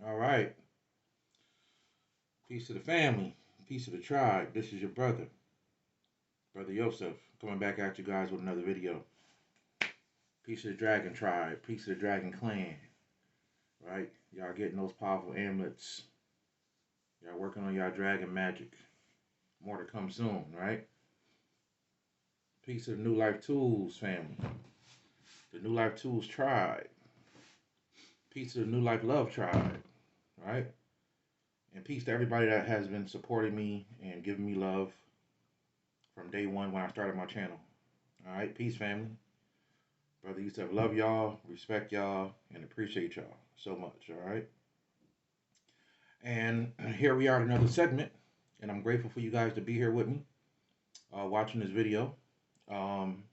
All right. Peace to the family. Peace to the tribe. This is your brother, BroYosef, coming back at you guys with another video. Peace to the dragon tribe. Peace to the dragon clan. Right? Y'all getting those powerful amulets. Y'all working on y'all dragon magic. More to come soon, right? Peace to the New Life Tools family. The New Life Tools tribe. Peace to the New Life Love tribe. Right? And peace to everybody that has been supporting me and giving me love from day one when I started my channel. All right, peace, family. BroYosef, love y'all, respect y'all, and appreciate y'all so much. All right. And here we are at another segment, and I'm grateful for you guys to be here with me, watching this video. Um,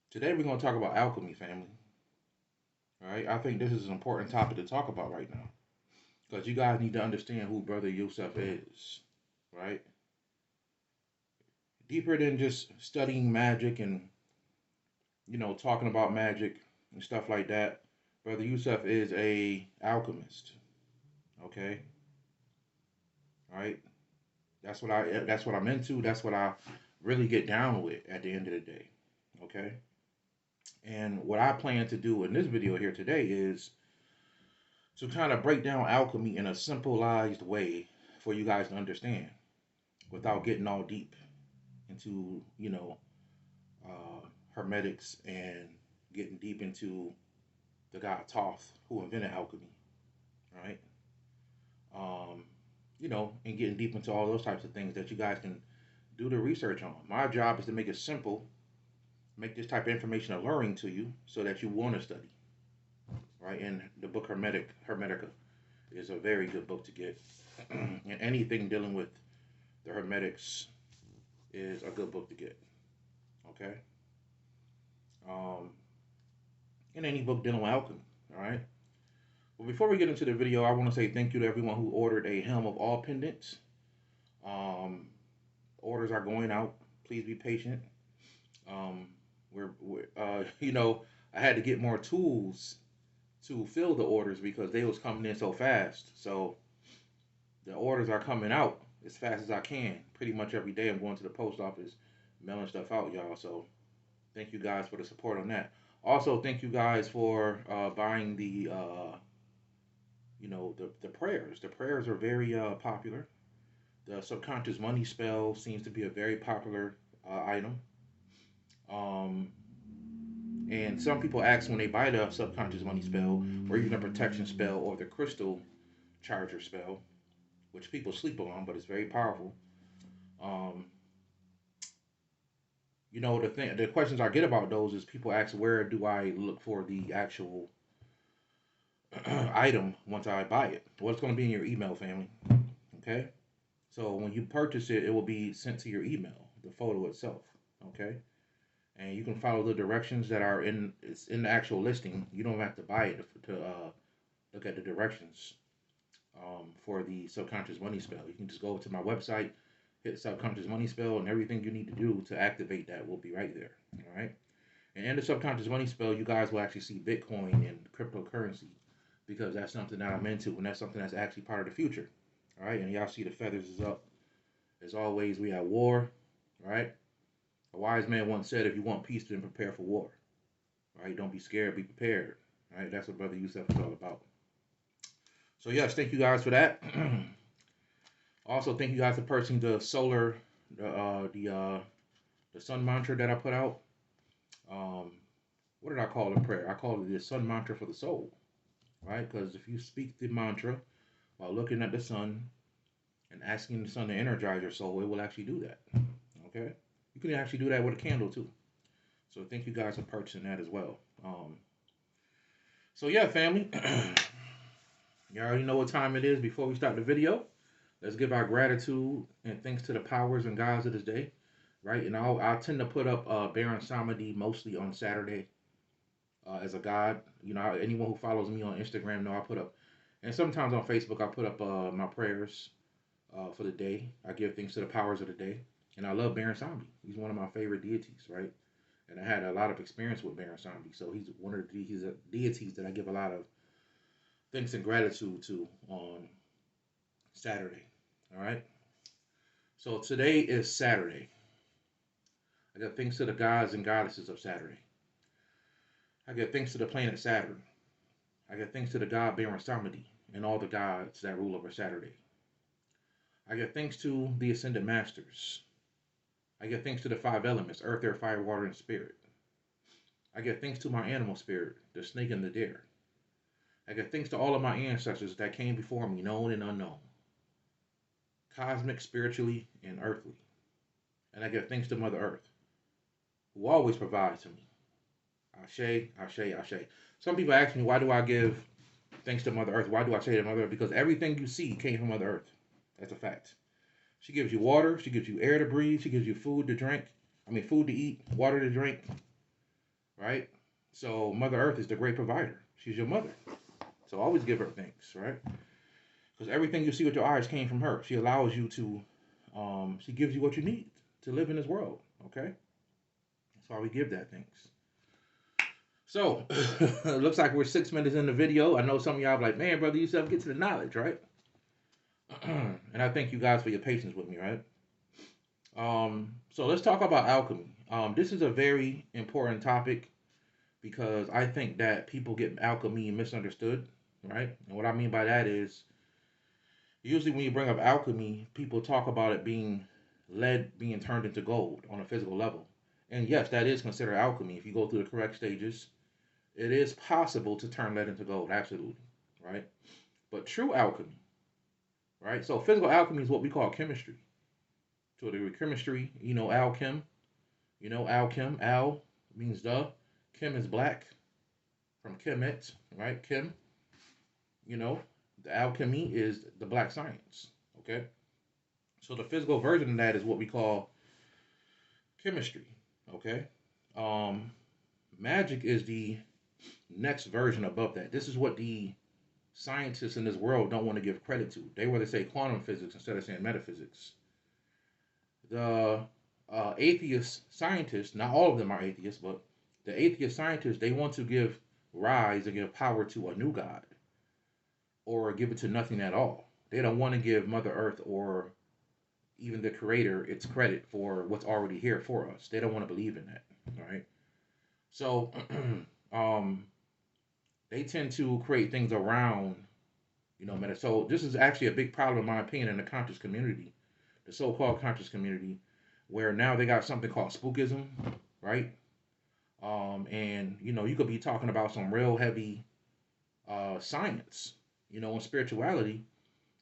Today we're going to talk about alchemy, family. All right. I think this is an important topic to talk about right now because you guys need to understand who BroYosef is. Right. Deeper than just studying magic and talking about magic and stuff like that. BroYosef is a alchemist. Okay, right? That's what I'm into. That's what I really get down with at the end of the day. Okay, and what I plan to do in this video here today is to kind of break down alchemy in a simplified way for you guys to understand without getting all deep into uh, hermetics and getting deep into the god Thoth who invented alchemy, right? Um, and getting deep into all those types of things that you guys can do the research on. My job is to make it simple, make this type of information alluring to you so that you want to study, right? And the book Hermetica is a very good book to get. And anything dealing with the Hermetics is a good book to get, okay? Um, and any book dealing with alchemy, all right? Well, before we get into the video, I want to say thank you to everyone who ordered a Helm of All pendants. Um, Orders are going out. Please be patient. Um, I had to get more tools to fill the orders because they was coming in so fast. So the orders are coming out as fast as I can. Pretty much every day I'm going to the post office, mailing stuff out, y'all. So thank you guys for the support on that. Also, thank you guys for buying the prayers. The prayers are very popular. The subconscious money spell seems to be a very popular item. Um, and some people ask when they buy the subconscious money spell, or even the protection spell, or the crystal charger spell, which people sleep on, but it's very powerful. Um, the questions I get about those is people ask where do I look for the actual item once I buy it. Well, it's going to be in your email, family. Okay, so when you purchase it, it will be sent to your email, the photo itself. Okay, and you can follow the directions that are in the actual listing. You don't have to buy it to look at the directions for the subconscious money spell. You can just go to my website, hit subconscious money spell, and everything you need to do to activate that will be right there. All right. And in the subconscious money spell, you guys will actually see Bitcoin and cryptocurrency because that's something that I'm into, and that's something that's actually part of the future. All right. And y'all see the feathers is up. As always, we have war. All right. A wise man once said, if you want peace, then prepare for war. All right. Don't be scared, be prepared. All right. That's what BroYosef is all about. So, yes, thank you guys for that. Also, thank you guys for purchasing the solar, the sun mantra that I put out. Um, what did I call the prayer? I called it the sun mantra for the soul, right? Because if you speak the mantra while looking at the sun and asking the sun to energize your soul, it will actually do that. Okay, you can actually do that with a candle too. So thank you guys for purchasing that as well. So yeah, family, you already know what time it is. Before we start the video, let's give our gratitude and thanks to the powers and gods of this day, right? And I tend to put up Baron Samedi mostly on Saturday as a god. Anyone who follows me on Instagram know I put up, and sometimes on Facebook I put up my prayers for the day. I give thanks to the powers of the day, and I love Baron Samedi. He's one of my favorite deities, right? And I had a lot of experience with Baron Samedi, so he's one of the deities that I give a lot of thanks and gratitude to on Saturday. All right. So today is Saturday. I got thanks to the gods and goddesses of Saturday. I give thanks to the planet Saturn. I give thanks to the god bearing Samedi and all the gods that rule over Saturday. I give thanks to the ascended masters. I give thanks to the five elements earth, air, fire, water, and spirit. I give thanks to my animal spirit, the snake and the deer. I give thanks to all of my ancestors that came before me, known and unknown, cosmic, spiritually, and earthly. And I give thanks to Mother Earth, who always provides to me. Ashe, Ashe, Ashe. Some people ask me, why do I give thanks to Mother Earth? Why do I say to Mother Earth? Because everything you see came from Mother Earth. That's a fact. She gives you water. She gives you air to breathe. She gives you food to drink. I mean, food to eat, water to drink, right? So Mother Earth is the great provider. She's your mother. So always give her thanks, right? Because everything you see with your eyes came from her. She allows you to, she gives you what you need to live in this world, okay? That's why we give that thanks. So, it looks like we're 6 minutes in the video. I know some of y'all are like, man, BroYosef, get to the knowledge, right? And I thank you guys for your patience with me, right? So let's talk about alchemy. This is a very important topic because I think that people get alchemy misunderstood, right? And what I mean by that is usually when you bring up alchemy, people talk about it being lead being turned into gold on a physical level. And yes, that is considered alchemy. If you go through the correct stages, it is possible to turn lead into gold, absolutely, right? But true alchemy, right? So physical alchemy is what we call chemistry. To a degree, chemistry, alchem, alchem, al means the, chem is black, from chemet, right? Chem, you know, the alchemy is the black science, okay? So the physical version of that is what we call chemistry, okay? Um, Magic is the next version above that. This is what the scientists in this world don't want to give credit to. They want to say quantum physics instead of saying metaphysics. The atheist scientists, not all of them are atheists, but the atheist scientists, they want to give rise and give power to a new God or give it to nothing at all. They don't want to give Mother Earth or even the Creator its credit for what's already here for us. They don't want to believe in that, right? So, um, they tend to create things around, meta. So this is actually a big problem, in my opinion, in the conscious community, the so-called conscious community, where now they got something called spookism, right? And you could be talking about some real heavy science, and spirituality,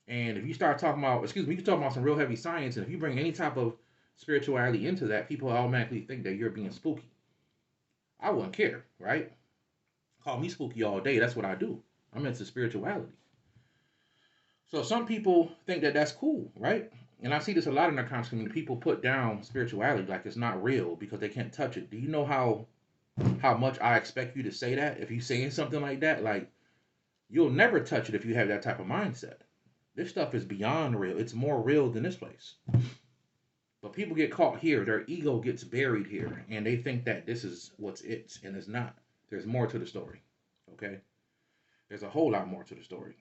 and if you start talking about, excuse me, you can talk about some real heavy science, and if you bring any type of spirituality into that, people automatically think that you're being spooky. I wouldn't care, right? Call me spooky all day. That's what I do. I'm into spirituality. So some people think that that's cool, right? And I see this a lot in our conscious community. People put down spirituality like it's not real because they can't touch it. Do you know how much I expect you to say that? If you saying something like that, like you'll never touch it if you have that type of mindset. This stuff is beyond real. It's more real than this place. But people get caught here. Their ego gets buried here, and they think that this is what's it, and it's not. There's more to the story. Okay? There's a whole lot more to the story.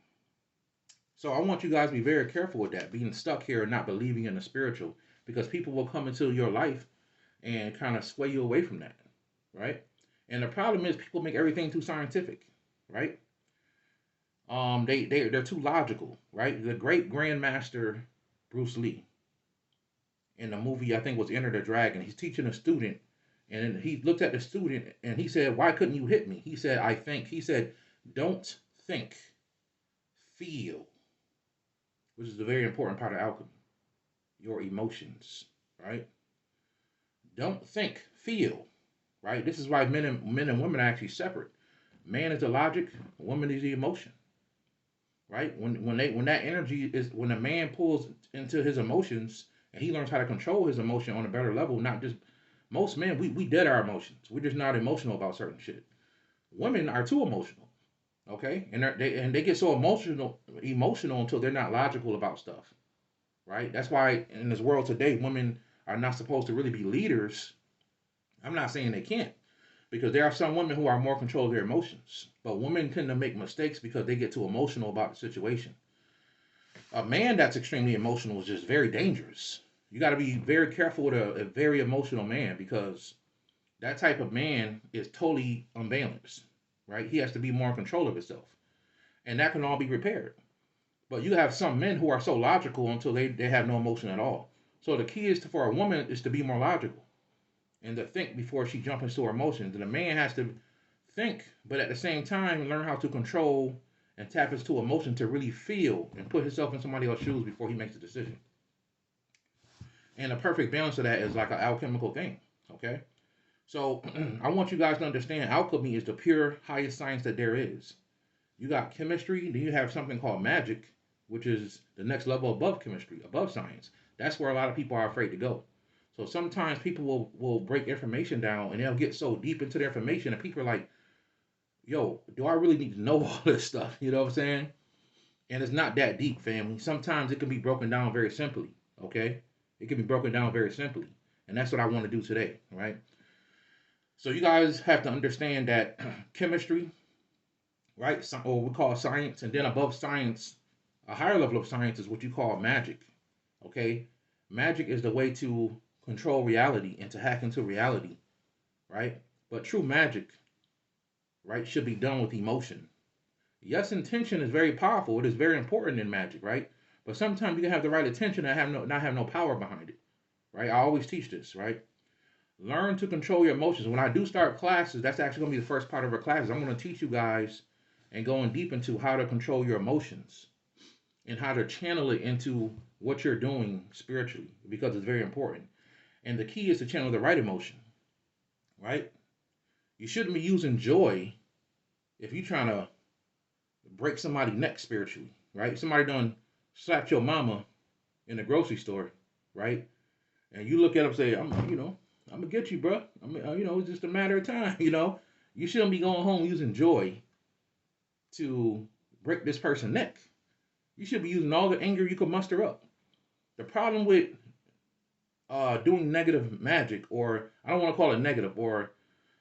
So I want you guys to be very careful with that, being stuck here and not believing in the spiritual, because people will come into your life and kind of sway you away from that, right? And the problem is people make everything too scientific, right? They're too logical, right? The great grandmaster Bruce Lee in the movie I think was Enter the Dragon. He's teaching a student, and he looked at the student and he said, "Why couldn't you hit me?" He said, "I think." He said, "Don't think, feel," which is a very important part of alchemy. Your emotions, right? Don't think, feel, right? This is why men and women are actually separate. Man is the logic, woman is the emotion, right? When that energy is when a man pulls into his emotions and he learns how to control his emotion on a better level, not just most men we dead our emotions. We're just not emotional about certain shit. Women are too emotional, okay? And they get so emotional until they're not logical about stuff, right? That's why in this world today, women are not supposed to really be leaders. I'm not saying they can't, Because there are some women who are more control of their emotions, but women tend to make mistakes because they get too emotional about the situation. A man that's extremely emotional is just very dangerous. You got to be very careful with a very emotional man because that type of man is totally unbalanced, right? He has to be more in control of himself, and that can all be repaired. But you have some men who are so logical until they have no emotion at all. So the key is for a woman is to be more logical and to think before she jumps into her emotions. And a man has to think, but at the same time learn how to control and tap into emotion to really feel and put himself in somebody else's shoes before he makes a decision. And the perfect balance of that is like an alchemical thing. Okay. So I want you guys to understand alchemy is the pure highest science that there is. You got chemistry, then you have something called magic, which is the next level above chemistry, above science. That's where a lot of people are afraid to go. So sometimes people will break information down and they'll get so deep into the information and people are like, yo, do I really need to know all this stuff? You know what I'm saying? And it's not that deep, family. Sometimes it can be broken down very simply, okay? It can be broken down very simply. And that's what I want to do today, right? So you guys have to understand that chemistry, right, or we call science, and then above science, a higher level of science is what you call magic, okay? Magic is the way to control reality and to hack into reality, right? But true magic, right, should be done with emotion. Yes, intention is very powerful. It is very important in magic, right? But sometimes you can have the right intention and not have no power behind it, right? I always teach this, right? Learn to control your emotions. When I do start classes, that's actually going to be the first part of our classes. I'm going to teach you guys and going deep into how to control your emotions and how to channel it into what you're doing spiritually because it's very important. And the key is to channel the right emotion, right? You shouldn't be using joy if you're trying to break somebody's neck spiritually, right? Somebody done slapped your mama in the grocery store, right? And you look at them and say, I'm gonna get you, bro. It's just a matter of time, You shouldn't be going home using joy to break this person's neck. You should be using all the anger you can muster up. The problem with doing negative magic, or I don't want to call it negative, or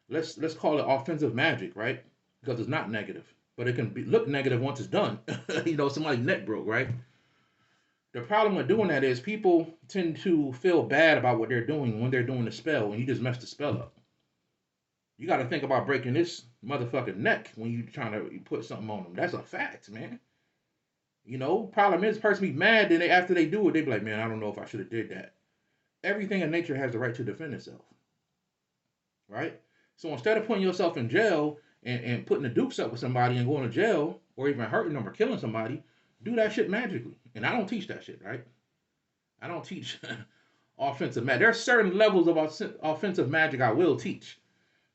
let's call it offensive magic, right? Because it's not negative, but it can look negative once it's done. Somebody's neck broke, right? The problem with doing that is people tend to feel bad about what they're doing when they're doing the spell, and you just messed the spell up. You got to think about breaking this motherfucking neck when you're trying to put something on them. That's a fact, man. Problem is, the person be mad, then after they do it, they be like, man, I don't know if I should have did that. Everything in nature has the right to defend itself, right? So instead of putting yourself in jail and putting the dukes up with somebody and going to jail, or even hurting them or killing somebody, do that shit magically. And I don't teach that shit, right? I don't teach offensive magic. There are certain levels of offensive magic I will teach,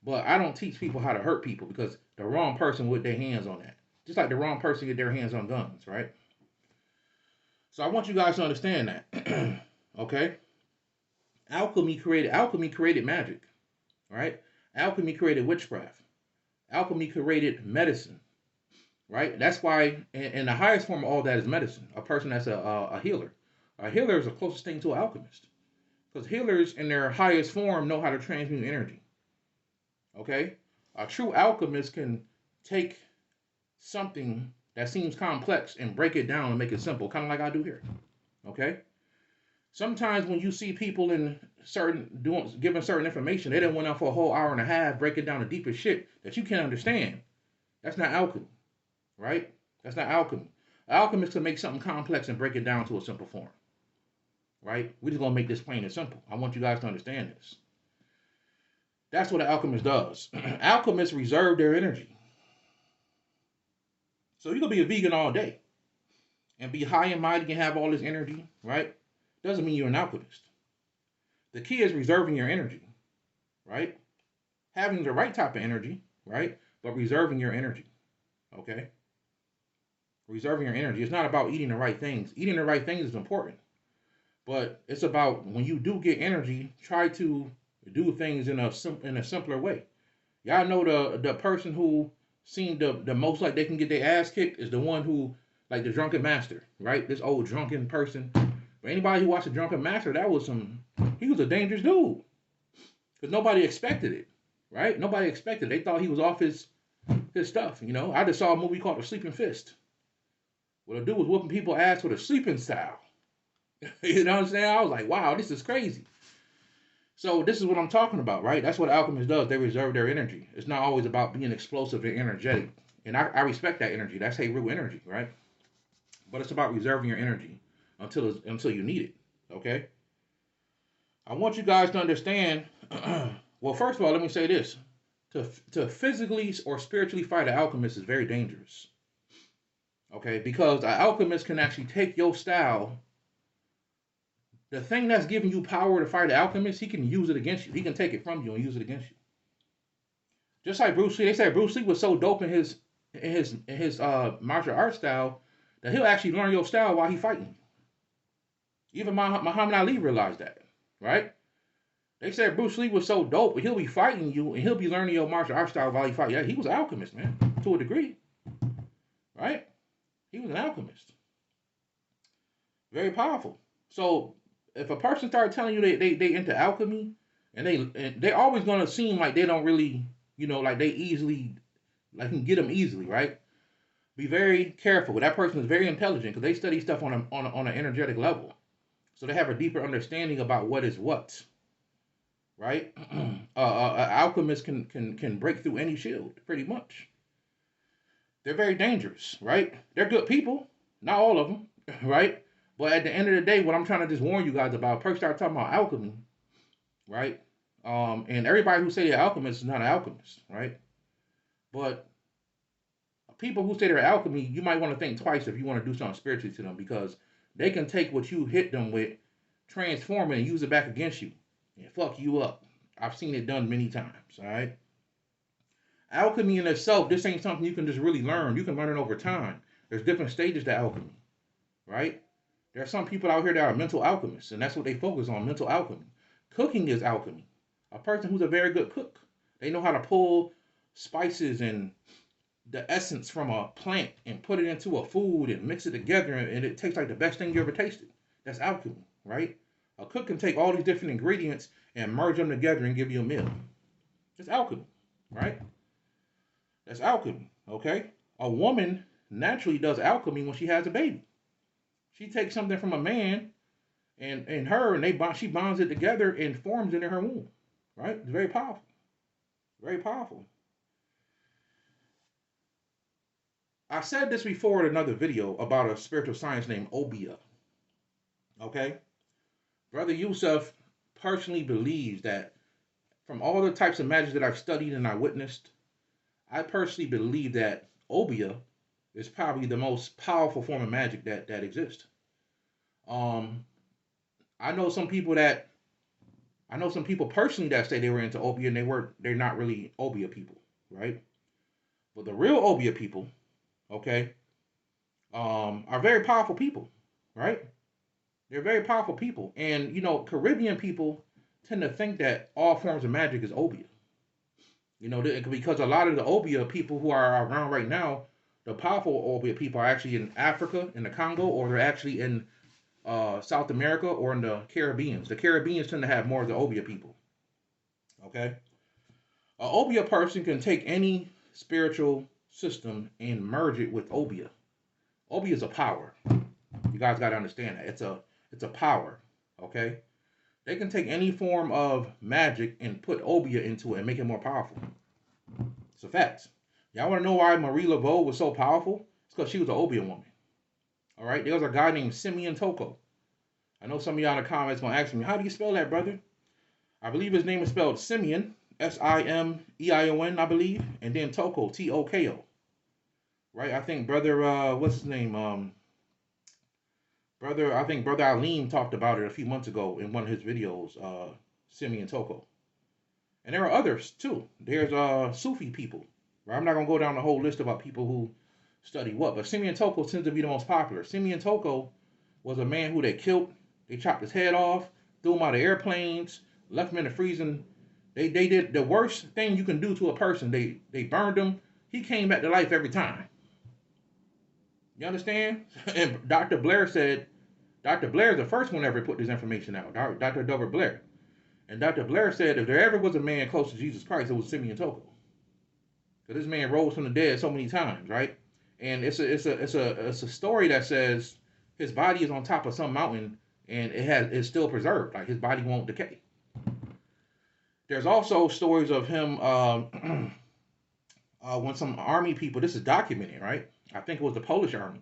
but I don't teach people how to hurt people because the wrong person would their hands on that. Just like the wrong person get their hands on guns, right? So I want you guys to understand that. Okay? Alchemy created magic, right? Alchemy created witchcraft. Alchemy created medicine, right? That's why, and the highest form of all that is medicine. A person that's a healer. A healer is the closest thing to an alchemist. Because healers in their highest form know how to transmute energy. Okay? A true alchemist can take something that seems complex and break it down and make it simple, kind of like I do here. Okay? Sometimes when you see people in giving certain information, they done went out for a whole hour and a half breaking down the deepest shit that you can't understand. That's not alchemy, right? That's not alchemy. Alchemist can make something complex and break it down to a simple form, right? We're just gonna make this plain and simple. I want you guys to understand this. That's what an alchemist does. Alchemists reserve their energy. So you can be a vegan all day and be high and mighty and have all this energy, right? Doesn't mean you're an alchemist. The key is reserving your energy, right? Having the right type of energy, right? But reserving your energy, okay? Reserving your energy. It's not about eating the right things. Eating the right things is important. But it's about when you do get energy, try to do things in a simpler way. Y'all know the person who seemed the most like they can get their ass kicked is the one who, like the drunken master, right? This old drunken person. But anybody who watched the drunken master, he was a dangerous dude. Because nobody expected it. right? Nobody expected. They thought he was off his stuff. You know, I just saw a movie called The Sleeping Fist. Well, the dude was whooping people ass with a sleeping style. You know what I'm saying? I was like, wow, this is crazy. So this is what I'm talking about, right? That's what alchemists does. They reserve their energy. It's not always about being explosive and energetic. And I respect that energy. That's real energy, right? But it's about reserving your energy until you need it. Okay. I want you guys to understand. Well, first of all, let me say this: to physically or spiritually fight an alchemist is very dangerous. Okay, because an alchemist can actually take your style. The thing that's giving you power to fight an alchemist, he can use it against you. He can take it from you and use it against you. Just like Bruce Lee, they said Bruce Lee was so dope in his martial arts style that he'll actually learn your style while he fighting. Even Muhammad Ali realized that, right? They said Bruce Lee was so dope, but he'll be fighting you and he'll be learning your martial arts style while he fight. Yeah, he was an alchemist, man, to a degree, right? He was an alchemist, very powerful. So if a person started telling you they into alchemy, and they're always gonna seem like they don't really, like they easily, like can get them easily, right? Be very careful. That person is very intelligent because they study stuff on an energetic level, so they have a deeper understanding about what is what, right? Alchemists can break through any shield, pretty much. They're very dangerous, right? They're good people, not all of them, right? But at the end of the day, what I'm trying to just warn you guys about, first start talking about alchemy, right? And everybody who say they're alchemists is not an alchemist, right? But people who say they're alchemy, you might want to think twice if you want to do something spiritually to them because they can take what you hit them with, transform it, and use it back against you and fuck you up. I've seen it done many times, all right? Alchemy in itself, this ain't something you can just really learn. You can learn it over time. There's different stages to alchemy, right? There are some people out here that are mental alchemists, and that's what they focus on, mental alchemy. Cooking is alchemy. A person who's a very good cook, they know how to pull spices and the essence from a plant and put it into a food and mix it together, and it tastes like the best thing you ever tasted. That's alchemy, right? A cook can take all these different ingredients and merge them together and give you a meal. That's alchemy, right? That's alchemy, okay? A woman naturally does alchemy when she has a baby. She takes something from a man and her, and she bonds it together and forms it in her womb, right? It's very powerful, very powerful. I said this before in another video about a spiritual science named Obia, okay? Brother Yusuf personally believes that from all the types of magic that I've studied and I witnessed, I personally believe that Obia is probably the most powerful form of magic that exists. Um, I know some people that I know some people personally that say they were into Obia and they're not really Obia people, right? But the real Obia people, okay, are very powerful people, right? They're very powerful people, and Caribbean people tend to think that all forms of magic is Obia. Because a lot of the Obia people who are around right now, the powerful Obia people are actually in Africa, in the Congo, or they're actually in South America or in the Caribbean. The Caribbeans tend to have more of the Obia people. Okay, a Obia person can take any spiritual system and merge it with Obia. Obia is a power. You guys got to understand that it's a power. Okay, they can take any form of magic and put Obia into it and make it more powerful. It's a fact. Y'all want to know why Marie Laveau was so powerful? It's because she was an Obia woman. All right, there was a guy named Simeon Toko. I know some of y'all in the comments gonna ask me, how do you spell that, brother? I believe his name is spelled Simeon, Simeion, I believe, and then Toko, Toko. Right? I think brother, what's his name? I think brother Alim talked about it a few months ago in one of his videos. Simeon Toko, and there are others too. There's Sufi people. Right? I'm not gonna go down the whole list about people who study what, but Simeon Toko tends to be the most popular. Simeon Toko was a man who they killed. They chopped his head off, threw him out of airplanes, left him in the freezing. They did the worst thing you can do to a person. They burned him. He came back to life every time. You understand? And Dr. Blair is the first one ever put this information out. Dr. Dover Blair. And Dr. Blair said if there ever was a man close to Jesus Christ, it was Simeon Toko. Because this man rose from the dead so many times, right? And it's a story that says his body is on top of some mountain and it's still preserved, like his body won't decay. There's also stories of him when some army people. This is documented, right? I think it was the Polish army.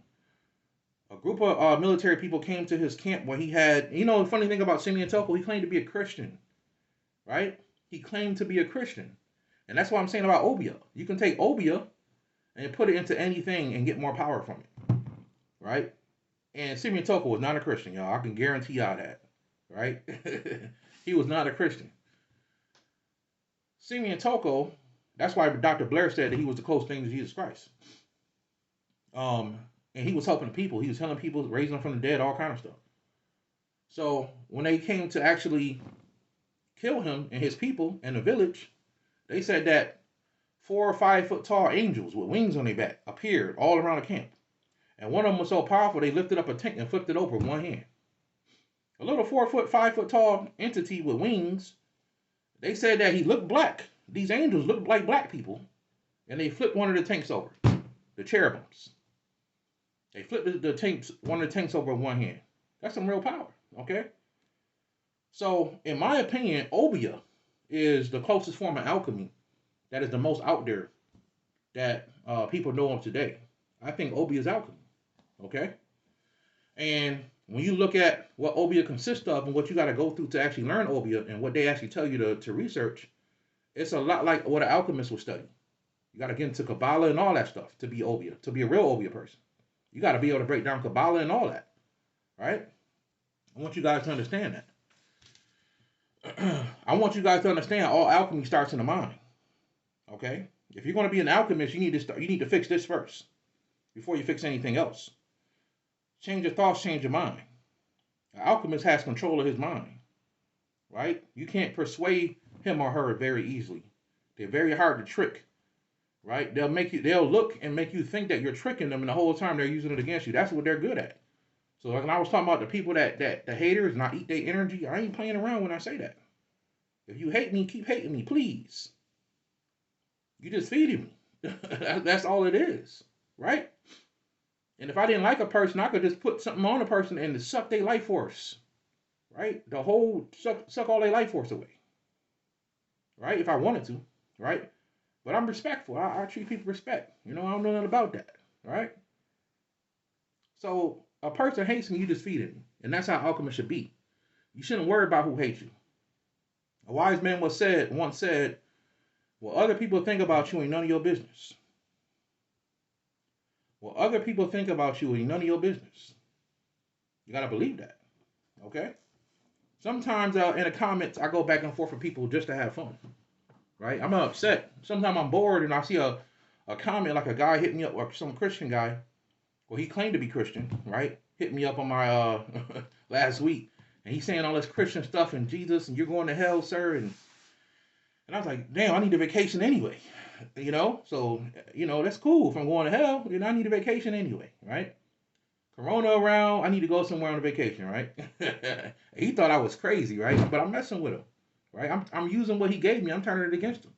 A group of military people came to his camp where he had, the funny thing about Simeon Toko, he claimed to be a Christian, right? He claimed to be a Christian. And that's what I'm saying about Obia. You can take Obia and put it into anything and get more power from it, right? And Simeon Toko was not a Christian, y'all. I can guarantee y'all that, right? He was not a Christian. Simeon Toko, that's why Dr. Blair said that he was the close thing to Jesus Christ. And he was helping the people. He was healing people, raising them from the dead, all kind of stuff. So when they came to actually kill him and his people in the village, they said that 4 or 5 foot tall angels with wings on their back appeared all around the camp. And one of them was so powerful, they lifted up a tent and flipped it over with one hand. A little 4 foot, 5 foot tall entity with wings, they said that he looked black. These angels looked like black people. And they flipped one of the tanks over, the cherubims. They flipped one of the tanks over with one hand. That's some real power, okay? So, in my opinion, Obia is the closest form of alchemy that is the most out there that people know of today. I think Obia is alchemy, okay? And when you look at what Obia consists of and what you got to go through to actually learn Obia and what they actually tell you to research, it's a lot like what an alchemist will study. You got to get into Kabbalah and all that stuff to be Obia, to be a real Obia person. You got to be able to break down Kabbalah and all that, right? I want you guys to understand that. I want you guys to understand all alchemy starts in the mind, okay? If you're going to be an alchemist, you need to fix this first before you fix anything else. Change your thoughts, change your mind. An alchemist has control of his mind, right? You can't persuade him or her very easily. They're very hard to trick, right? They'll look and make you think that you're tricking them, and the whole time they're using it against you. That's what they're good at. So when I was talking about the people that the haters and I eat their energy, I ain't playing around when I say that. If you hate me, keep hating me, please. You just feeding me. That's all it is, right? And if I didn't like a person, I could just put something on a person and suck their life force, right? Suck all their life force away, right? If I wanted to, right? But I'm respectful. I treat people with respect. I don't know nothing about that, right? So a person hates me, you just feed him. And that's how alchemists should be. You shouldn't worry about who hates you. A wise man once said, what other people think about you ain't none of your business. What other people think about you ain't none of your business. You got to believe that, okay? Sometimes in the comments, I go back and forth with people just to have fun, right? I'm upset. Sometimes I'm bored and I see a comment like a guy hit me up, or some Christian guy. Well, he claimed to be Christian, right? Hit me up on my last week. And he's saying all this Christian stuff and Jesus and you're going to hell, sir. And I was like, damn, I need a vacation anyway. So, that's cool. If I'm going to hell, I need a vacation anyway, right? Corona around, I need to go somewhere on a vacation, right? He thought I was crazy, right? But I'm messing with him, right? I'm using what he gave me. I'm turning it against him.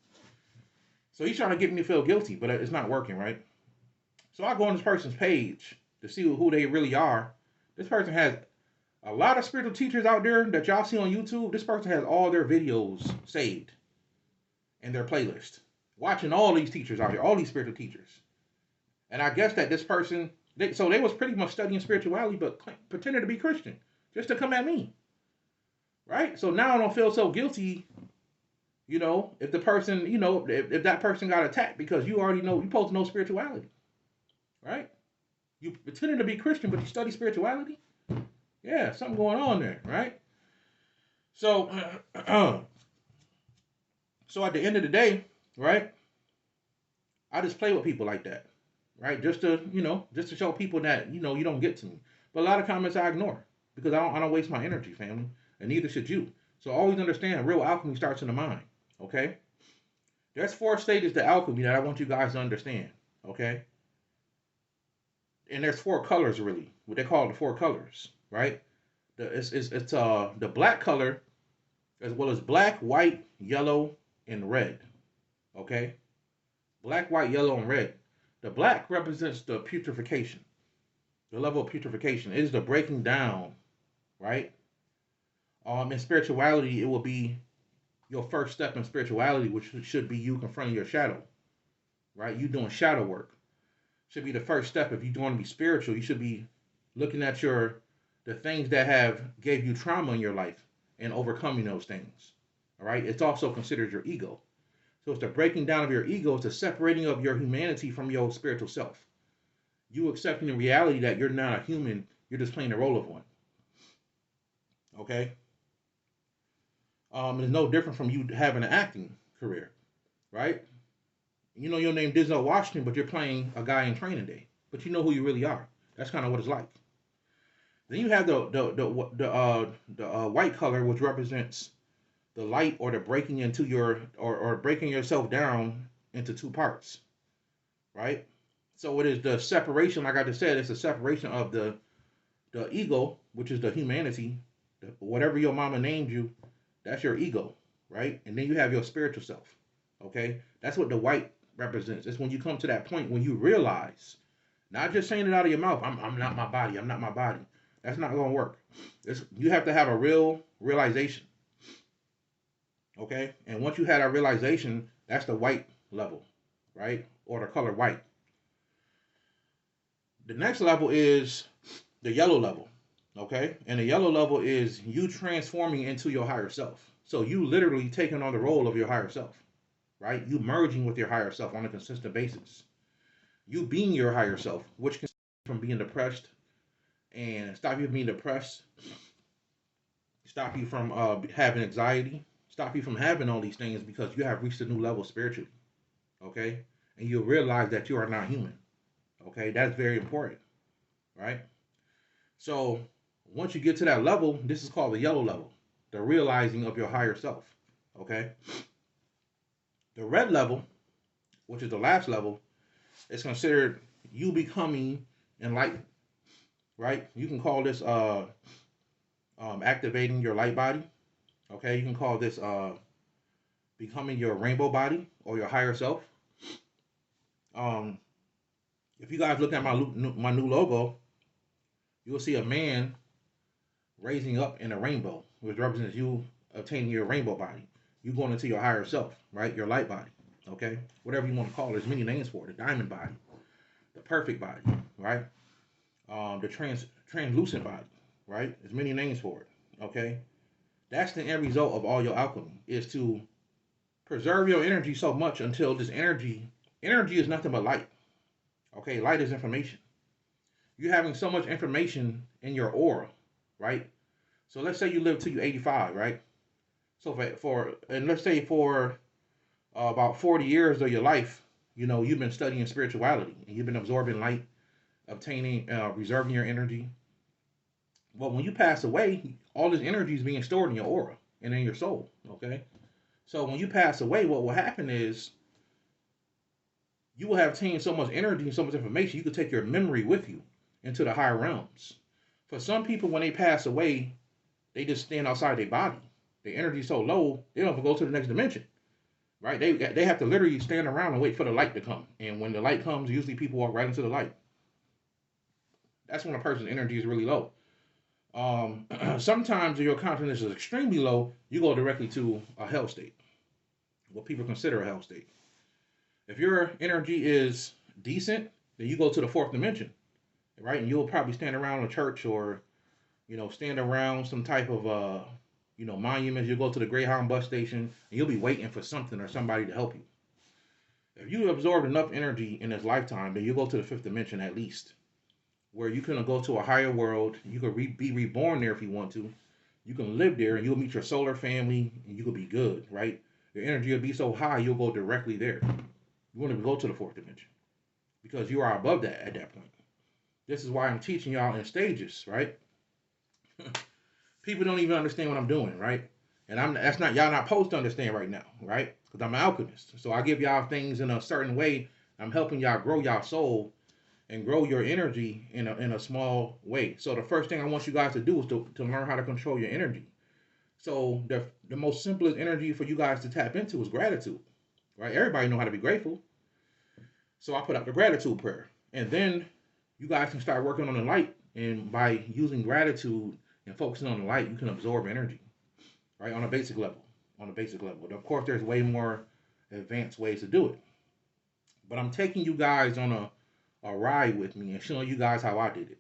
So he's trying to get me to feel guilty, but it's not working, right? So I go on this person's page to see who they really are. This person has a lot of spiritual teachers out there that y'all see on YouTube. This person has all their videos saved in their playlist. Watching all these teachers out here, all these spiritual teachers. And I guess that this person, they was pretty much studying spirituality, but pretended to be Christian, just to come at me. Right? So now I don't feel so guilty, if the person, if that person got attacked, because you already know, you're supposed to know spirituality. Right? You pretended to be Christian, but you study spirituality? Yeah, something going on there, right? So, so at the end of the day, right, I just play with people like that, right? Just to show people that, you don't get to me. But a lot of comments I ignore because I don't waste my energy, family, and neither should you. So always understand, real alchemy starts in the mind, okay? There's 4 stages to alchemy that I want you guys to understand, okay? And there's 4 colors, really, what they call the 4 colors, right? The black color as well as black, white, yellow, and red. Okay? Black, white, yellow, and red. The black represents the putrefaction, the level of putrefaction. It is the breaking down, right? In spirituality, it will be your first step in spirituality, which should be you confronting your shadow, right? You doing shadow work should be the first step. If you want to be spiritual, you should be looking at the things that have gave you trauma in your life and overcoming those things. All right. It's also considered your ego. So it's the breaking down of your ego. It's the separating of your humanity from your spiritual self. You accepting the reality that you're not a human. You're just playing the role of one. Okay. It's no different from you having an acting career, right? You know your name Denzel Washington, but you're playing a guy in Training Day. But you know who you really are. That's kind of what it's like. Then you have the white color, which represents the light or the breaking into your or breaking yourself down into two parts, right? So it is the separation, like I just said, it's the separation of the ego, which is the humanity, whatever your mama named you, that's your ego, right? And then you have your spiritual self, okay? That's what the white represents. It's when you come to that point when you realize, not just saying it out of your mouth, I'm not my body, I'm not my body. That's not going to work. You have to have a real realization, okay? And once you had a realization, that's the white level, right? Or the color white. The next level is the yellow level, okay? And the yellow level is you transforming into your higher self. So you literally taking on the role of your higher self, right? You merging with your higher self on a consistent basis. You being your higher self, which can from being depressed and stop you from being depressed, stop you from having anxiety, stop you from having all these things because you have reached a new level spiritually, okay? And you realize that you are not human, okay? That's very important, right? So once you get to that level, this is called the yellow level, the realizing of your higher self, okay? The red level, which is the last level, is considered you becoming enlightened, right? You can call this activating your light body, okay? You can call this becoming your rainbow body or your higher self. Um, if you guys look at my new logo, you will see a man raising up in a rainbow, which represents you attaining your rainbow body. You going into your higher self, right? Your light body, okay? Whatever you want to call it. There's many names for it. The diamond body, the perfect body, right? The translucent body, right? There's many names for it, okay? That's the end result of all your alchemy is to preserve your energy so much until this energy is nothing but light, okay? Light is information. You're having so much information in your aura, right? So let's say you live till you're 85, right? So and let's say for about 40 years of your life, you've been studying spirituality and you've been absorbing light, obtaining, reserving your energy. Well, when you pass away, all this energy is being stored in your aura and in your soul. Okay, so when you pass away, what will happen is you will have obtained so much energy and so much information, you could take your memory with you into the higher realms. For some people, when they pass away, they just stand outside their body. Their energy is so low, they don't even go to the next dimension. Right? They have to literally stand around and wait for the light to come. And when the light comes, usually people walk right into the light. That's when a person's energy is really low. Sometimes if your consciousness is extremely low, you go directly to a hell state, what people consider a hell state. If your energy is decent, then you go to the fourth dimension, right? And you'll probably stand around a church or, stand around some type of, monuments. You'll go to the Greyhound bus station and you'll be waiting for something or somebody to help you. If you absorb enough energy in this lifetime, then you go to the fifth dimension at least, where you can go to a higher world. You can be reborn there if you want to. You can live there and you'll meet your solar family and you could be good, right? Your energy will be so high, you'll go directly there. You won't even go to the fourth dimension because you are above that at that point. This is why I'm teaching y'all in stages, right? People don't even understand what I'm doing, right? And that's not y'all not supposed to understand right now, right? Because I'm an alchemist. So I give y'all things in a certain way. I'm helping y'all grow y'all soul and grow your energy in a small way. So the first thing I want you guys to do is to learn how to control your energy. So the most simplest energy for you guys to tap into is gratitude, right? Everybody know how to be grateful. So I put up the gratitude prayer, and then you guys can start working on the light. And by using gratitude and focusing on the light, you can absorb energy, right? On a basic level. On a basic level. Of course, there's way more advanced ways to do it. But I'm taking you guys on a ride with me and showing you guys how I did it,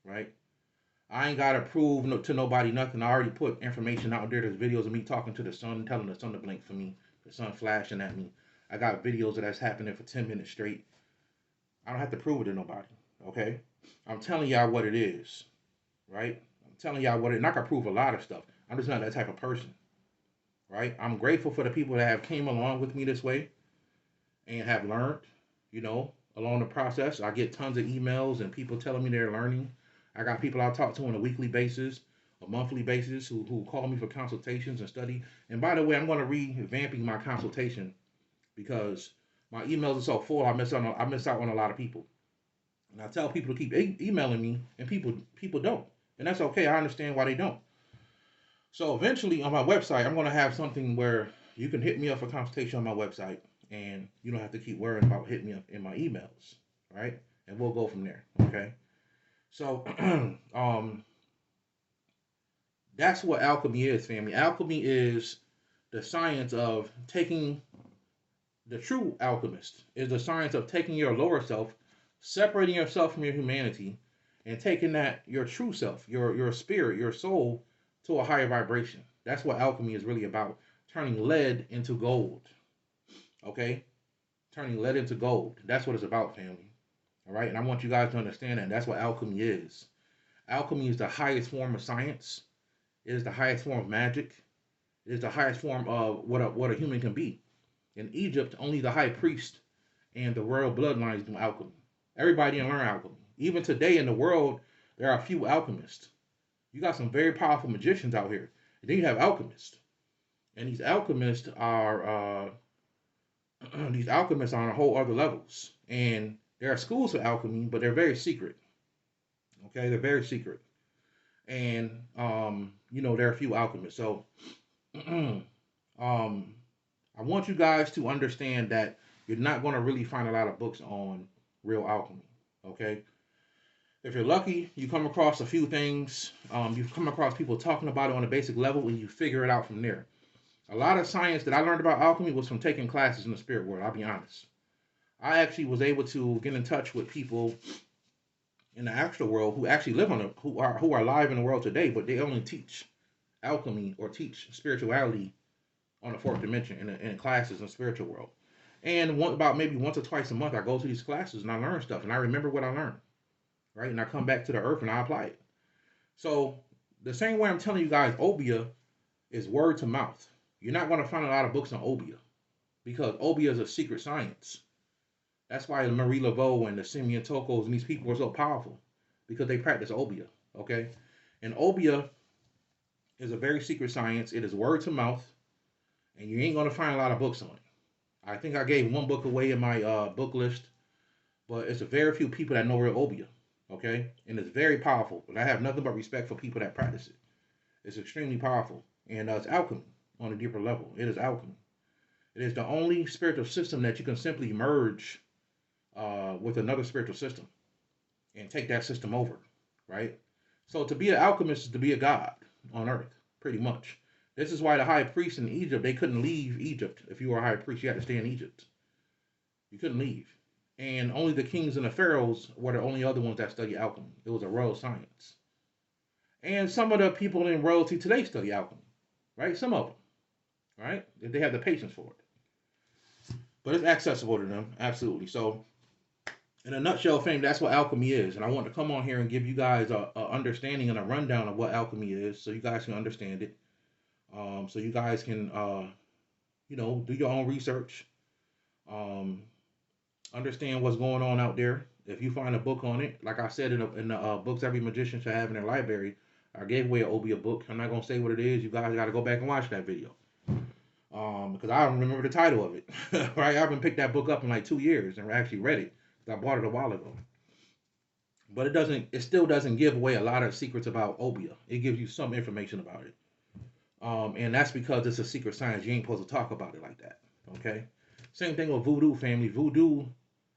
right? I ain't gotta prove to nobody nothing. I already put information out there. There's videos of me talking to the sun, telling the sun to blink for me, the sun flashing at me. I got videos of that's happening for 10 minutes straight. I don't have to prove it to nobody, okay? I'm telling y'all what it is, right? I'm telling y'all what it. And I can prove a lot of stuff. I'm just not that type of person, right? I'm grateful for the people that have came along with me this way and have learned, along the process. I get tons of emails and people telling me they're learning. I got people I talk to on a weekly basis, a monthly basis, who call me for consultations and study. And by the way, I'm going to revamping my consultation because my emails are so full. I miss out on a lot of people. And I tell people to keep emailing me, and people don't, and that's okay. I understand why they don't. So eventually, on my website, I'm going to have something where you can hit me up for consultation on my website, and you don't have to keep worrying about hitting me up in my emails, right? And we'll go from there. Okay. So, that's what alchemy is, family. Alchemy is the science of taking the true alchemist is the science of taking your lower self, separating yourself from your humanity, and taking that your true self, your spirit, your soul, to a higher vibration. That's what alchemy is really about. Turning lead into gold. Okay? Turning lead into gold. That's what it's about, family. All right? And I want you guys to understand that. That's what alchemy is. Alchemy is the highest form of science. It is the highest form of magic. It is the highest form of what a human can be. In Egypt, only the high priest and the royal bloodlines do alchemy. Everybody didn't learn alchemy. Even today in the world, there are a few alchemists. You got some very powerful magicians out here. And then you have alchemists. And these alchemists are these alchemists are on a whole other levels. And there are schools for alchemy, but they're very secret. Okay, they're very secret. And there are a few alchemists. So um I want you guys to understand that you're not going to really find a lot of books on real alchemy. Okay, if you're lucky, you come across a few things. You've come across people talking about it on a basic level, and you figure it out from there. A lot of science that I learned about alchemy was from taking classes in the spirit world. I'll be honest. I actually was able to get in touch with people in the actual world who actually live on the who are alive in the world today, but they only teach alchemy or teach spirituality on the fourth dimension in classes in the spiritual world. And about maybe once or twice a month, I go to these classes and I learn stuff and I remember what I learned, right? And I come back to the earth and I apply it. So the same way I'm telling you guys, Obia is word to mouth. You're not going to find a lot of books on Obia because Obia is a secret science. That's why Marie Laveau and the Simeon Tokos and these people are so powerful because they practice Obia, okay? And Obia is a very secret science. It is word to mouth, and you ain't going to find a lot of books on it. I think I gave one book away in my book list, but it's a very few people that know real Obia, okay? And it's very powerful. But I have nothing but respect for people that practice it. It's extremely powerful, and it's alchemy on a deeper level. It is alchemy. It is the only spiritual system that you can simply merge with another spiritual system and take that system over, right? So to be an alchemist is to be a god on earth, pretty much. This is why the high priests in Egypt, they couldn't leave Egypt. If you were a high priest, you had to stay in Egypt. You couldn't leave. And only the kings and the pharaohs were the only other ones that studied alchemy. It was a royal science. And some of the people in royalty today study alchemy, right? Some of them, right? If they have the patience for it. But it's accessible to them, absolutely. So, in a nutshell, fame, that's what alchemy is. And I want to come on here and give you guys a understanding and a rundown of what alchemy is so you guys can understand it. So you guys can, do your own research. Um, Understand what's going on out there. If you find a book on it, like I said in the books every magician should have in their library, I gave away an Obia book. I'm not gonna say what it is. You guys got to go back and watch that video. Because I don't remember the title of it. Right? I haven't picked that book up in like 2 years and actually read it. I bought it a while ago. But it still doesn't give away a lot of secrets about Obia. It gives you some information about it. And that's because it's a secret science. You ain't supposed to talk about it like that. Okay. Same thing with voodoo, family. Voodoo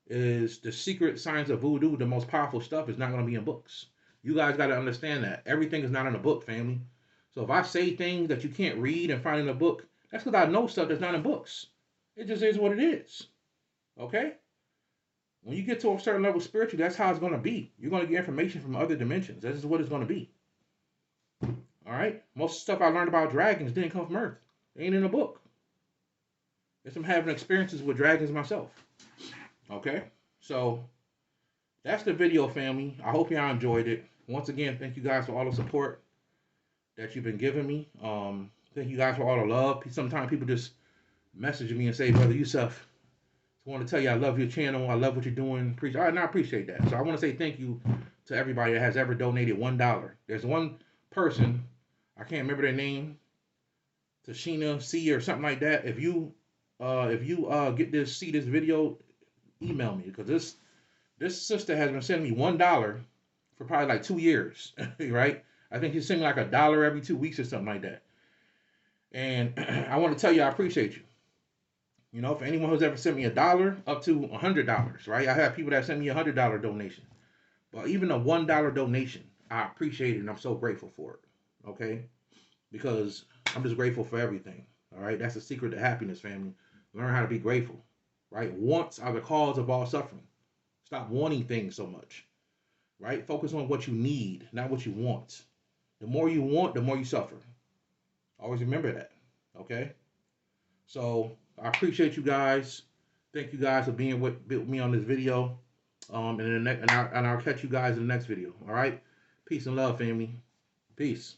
is the secret science of voodoo. The most powerful stuff is not going to be in books. You guys got to understand that everything is not in a book, family. So if I say things that you can't read and find in a book, that's because I know stuff that's not in books. It just is what it is. Okay. When you get to a certain level spiritually, that's how it's going to be. You're going to get information from other dimensions. This is what it's going to be. All right. Most stuff I learned about dragons didn't come from Earth. It ain't in a book. It's from having experiences with dragons myself. Okay. So that's the video, family. I hope y'all enjoyed it. Once again, thank you guys for all the support that you've been giving me. Thank you guys for all the love. Sometimes people just message me and say, BroYosef, I want to tell you I love your channel. I love what you're doing. And I appreciate that. So I want to say thank you to everybody that has ever donated $1. There's one person, I can't remember their name, Tashina C or something like that. If you get this, see this video, email me, because this sister has been sending me $1 for probably like 2 years, right? I think she's sending like $1 every 2 weeks or something like that. And I want to tell you I appreciate you. You know, for anyone who's ever sent me $1 up to $100, right? I have people that send me $100 donation, but even a $1 donation, I appreciate it and I'm so grateful for it. Okay, because I'm just grateful for everything. All right, that's the secret to happiness, family. Learn how to be grateful. Right, wants are the cause of all suffering. Stop wanting things so much. Right, focus on what you need, not what you want. The more you want, the more you suffer. Always remember that. Okay. So I appreciate you guys. Thank you guys for being with me on this video. And I'll catch you guys in the next video. All right. Peace and love, family. Peace.